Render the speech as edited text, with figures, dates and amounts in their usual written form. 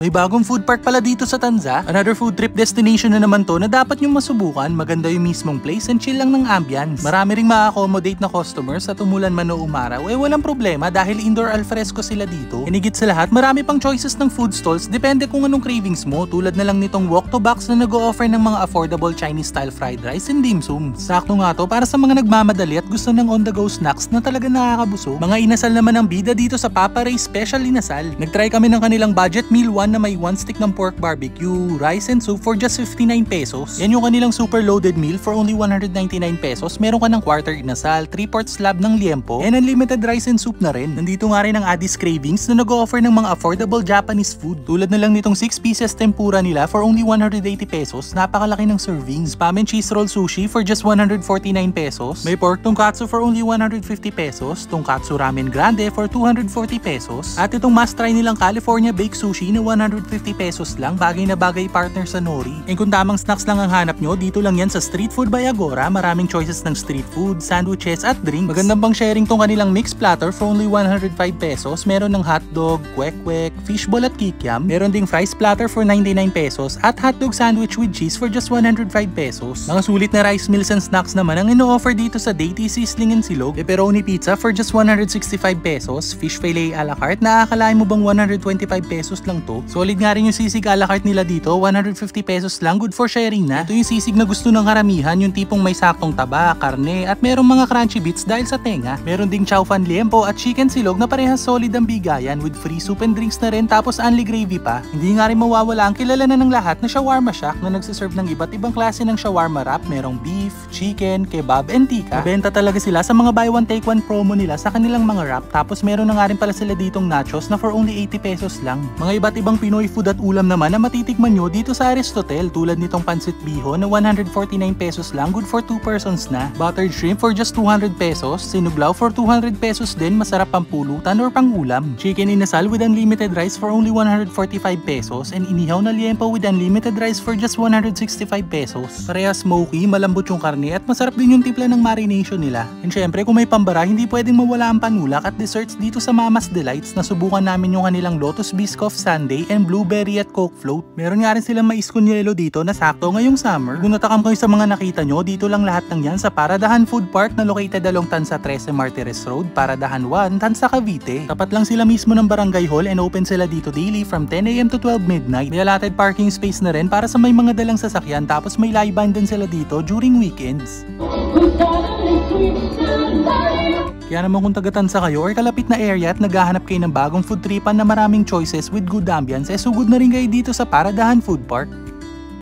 May bagong food park pala dito sa Tanza. Another food trip destination na naman to na dapat nyo masubukan. Maganda yung mismong place and chill lang ng ambience. Marami ring ma-accommodate na customers at umulan man o umaraw. Walang problema dahil indoor alfresco sila dito. Hinigit sa lahat, marami pang choices ng food stalls. Depende kung anong cravings mo. Tulad na lang nitong Wok to Box na nag-o-offer ng mga affordable Chinese style fried rice and dim sum. Sakto nga to para sa mga nagmamadali at gusto ng on-the-go snacks na talaga nakakabusog. Mga inasal naman ang bida dito sa Papa Ray Special Inasal. Nagtry kami ng kanilang budget meal 1 na may 1 stick ng pork barbecue, rice and soup for just 59 pesos. Yan yung kanilang super loaded meal for only 199 pesos. Meron ka ng quarter inasal, 3/4 slab ng liempo, and unlimited rice and soup na rin. Nandito nga rin ang Addis Cravings na nag-o-offer ng mga affordable Japanese food. Tulad na lang nitong 6 pieces tempura nila for only 180 pesos. Napakalaki ng servings. Spam and cheese roll sushi for just 149 pesos. May pork tonkatsu for only 150 pesos. Tonkatsu ramen grande for 240 pesos. At itong must try nilang California baked sushi na 150 pesos lang, bagay na bagay partner sa nori. And kung tamang snacks lang ang hanap nyo, dito lang yan sa Street Food by Agora. Maraming choices ng street food, sandwiches at drinks. Magandang pang sharing tong kanilang mixed platter for only 105 pesos. Meron ng hotdog, kwek-kwek, fishball at kikiam. Meron ding fries platter for 99 pesos at hotdog sandwich with cheese for just 105 pesos. Mga sulit na rice meals and snacks naman ang ino-offer dito sa Daity Sizzling and Silog. Pepperoni pizza for just 165 pesos. Fish fillet a la carte, nakakalain mo bang 125 pesos lang to? Solid nga rin yung sisig a la carte nila dito, 150 pesos lang, good for sharing na. Ito yung sisig na gusto ng karamihan, yung tipong may saktong taba, karne, at merong mga crunchy bits dahil sa tenga. Meron ding chow fan liempo at chicken silog na parehas solid ang bigayan with free soup and drinks na rin tapos only gravy pa. Hindi nga rin mawawala ang kilala na ng lahat na Shawarma Shack na nagsiserve ng iba't ibang klase ng shawarma wrap. Merong beef, chicken, kebab, and tika. Mabenta talaga sila sa mga buy one take one promo nila sa kanilang mga wrap. Tapos meron na nga rin pala sila ditong nachos na for only 80 pesos lang. Mga iba't ibang Pinoy food at ulam naman na matitikman nyo dito sa Aristotel, tulad nitong pansit bihon na 149 pesos lang, good for 2 persons na. Buttered shrimp for just 200 pesos, sinuglaw for 200 pesos din, masarap pang pulutan or pang ulam. Chicken inasal with unlimited rice for only 145 pesos and inihaw na liempo with unlimited rice for just 165 pesos. Parehas smoky, malambot yung karne at masarap din yung timpla ng marination nila. And syempre kung may pambara, hindi pwedeng mawala ang panulak at desserts dito sa Mama's Delights. Nasubukan namin yung kanilang Lotus Biscoff Sundae and blueberry at coke float. Meron nga rin silang mais con yelo dito na sakto ngayong summer. Kung natakam kayo sa mga nakita nyo, dito lang lahat ng yan sa Paradahan Food Park na located along Tanza 13 Martires Road, Paradahan 1, Tanza Cavite. Tapat lang sila mismo ng Barangay Hall and open sila dito daily from 10 AM to 12 midnight. May allotted parking space na rin para sa may mga dalang sasakyan tapos may live band din sila dito during weekends. Kaya naman kung taga-Tanza kayo or kalapit na area at naghahanap kayo ng bagong food tripan na maraming choices with good ambience, sugod na rin kayo dito sa Paradahan Food Park.